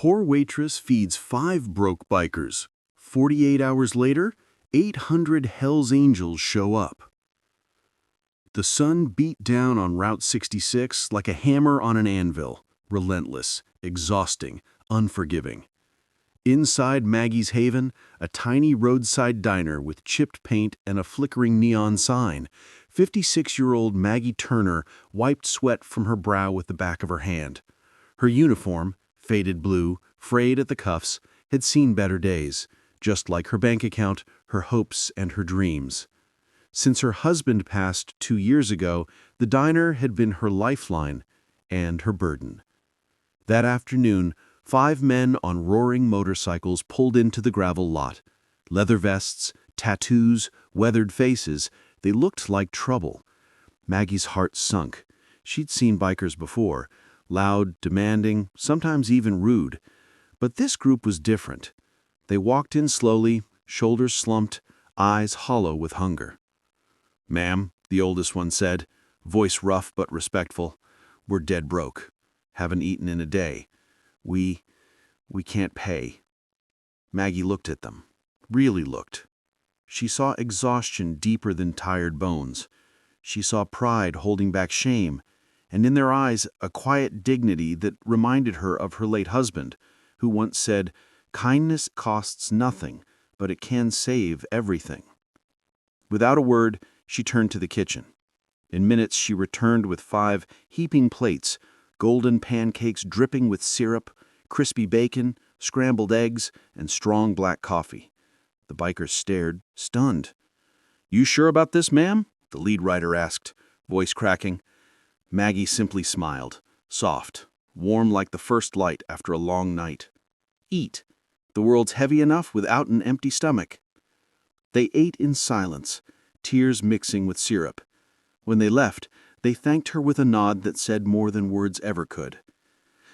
Poor Waitress feeds 5 broke bikers. 48 hours later, 800 Hell's Angels show up. The sun beat down on Route 66 like a hammer on an anvil, relentless, exhausting, unforgiving. Inside Maggie's haven, a tiny roadside diner with chipped paint and a flickering neon sign, 56-year-old Maggie Turner wiped sweat from her brow with the back of her hand. Her uniform, faded blue, frayed at the cuffs, had seen better days, just like her bank account, her hopes, and her dreams. Since her husband passed 2 years ago, the diner had been her lifeline and her burden. That afternoon, 5 men on roaring motorcycles pulled into the gravel lot. Leather vests, tattoos, weathered faces, they looked like trouble. Maggie's heart sunk. She'd seen bikers before, loud, demanding, sometimes even rude. But this group was different. They walked in slowly, shoulders slumped, eyes hollow with hunger. "Ma'am," the oldest one said, voice rough but respectful, "we're dead broke. Haven't eaten in a day. We can't pay." Maggie looked at them. Really looked. She saw exhaustion deeper than tired bones. She saw pride holding back shame, and in their eyes a quiet dignity that reminded her of her late husband, who once said, "Kindness costs nothing, but it can save everything." Without a word, she turned to the kitchen. In minutes she returned with 5 heaping plates, golden pancakes dripping with syrup, crispy bacon, scrambled eggs, and strong black coffee. The bikers stared, stunned. "You sure about this, ma'am?" the lead writer asked, voice cracking. Maggie simply smiled, soft, warm like the first light after a long night. "Eat. The world's heavy enough without an empty stomach." They ate in silence, tears mixing with syrup. When they left, they thanked her with a nod that said more than words ever could.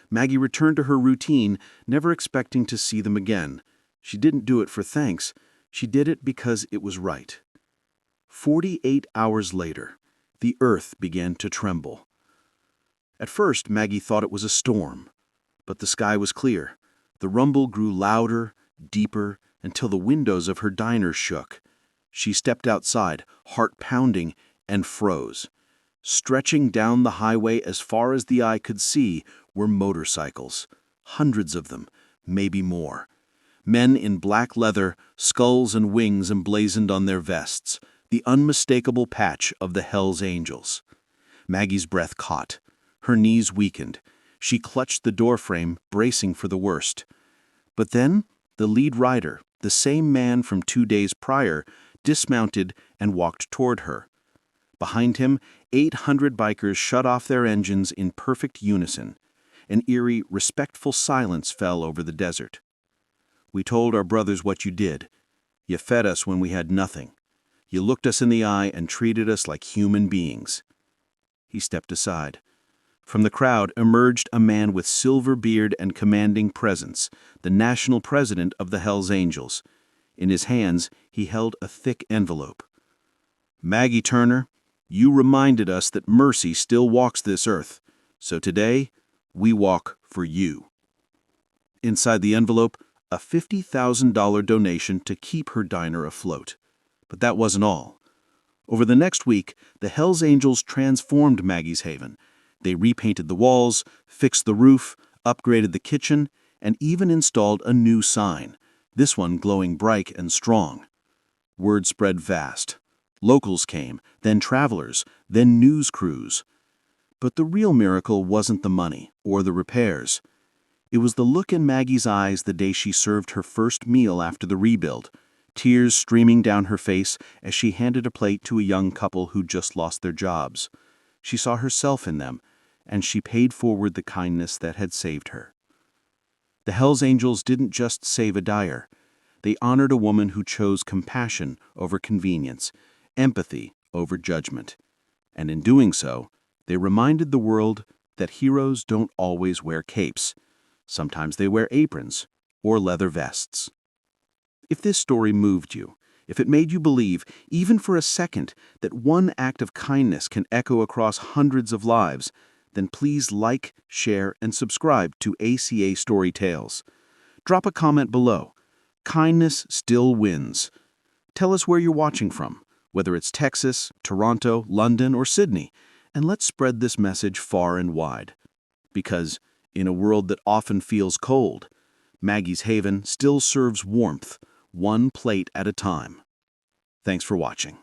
Maggie returned to her routine, never expecting to see them again. She didn't do it for thanks. She did it because it was right. 48 hours later, the earth began to tremble. At first, Maggie thought it was a storm, but the sky was clear. The rumble grew louder, deeper, until the windows of her diner shook. She stepped outside, heart pounding, and froze. Stretching down the highway as far as the eye could see were motorcycles, hundreds of them, maybe more. Men in black leather, skulls and wings emblazoned on their vests, the unmistakable patch of the Hell's Angels. Maggie's breath caught. Her knees weakened. She clutched the doorframe, bracing for the worst. But then, the lead rider, the same man from 2 days prior, dismounted and walked toward her. Behind him, 800 bikers shut off their engines in perfect unison. An eerie, respectful silence fell over the desert. "We told our brothers what you did. You fed us when we had nothing. You looked us in the eye and treated us like human beings." He stepped aside. From the crowd emerged a man with silver beard and commanding presence, the national president of the Hell's Angels. In his hands, he held a thick envelope. "Maggie Turner, you reminded us that mercy still walks this earth, so today we walk for you." Inside the envelope, a $50,000 donation to keep her diner afloat. But that wasn't all. Over the next week, the Hell's Angels transformed Maggie's haven. They repainted the walls, fixed the roof, upgraded the kitchen, and even installed a new sign, this one glowing bright and strong. Word spread fast. Locals came, then travelers, then news crews. But the real miracle wasn't the money or the repairs. It was the look in Maggie's eyes the day she served her first meal after the rebuild, tears streaming down her face as she handed a plate to a young couple who'd just lost their jobs. She saw herself in them, and she paid forward the kindness that had saved her. The Hell's Angels didn't just save a dyer. They honored a woman who chose compassion over convenience, empathy over judgment. And in doing so, they reminded the world that heroes don't always wear capes. Sometimes they wear aprons or leather vests. If this story moved you, if it made you believe, even for a second, that one act of kindness can echo across hundreds of lives, then please like, share, and subscribe to ACA Story Tales. Drop a comment below. Kindness still wins. Tell us where you're watching from, whether it's Texas, Toronto, London, or Sydney, and let's spread this message far and wide. Because, in a world that often feels cold, Maggie's Haven still serves warmth, one plate at a time. Thanks for watching.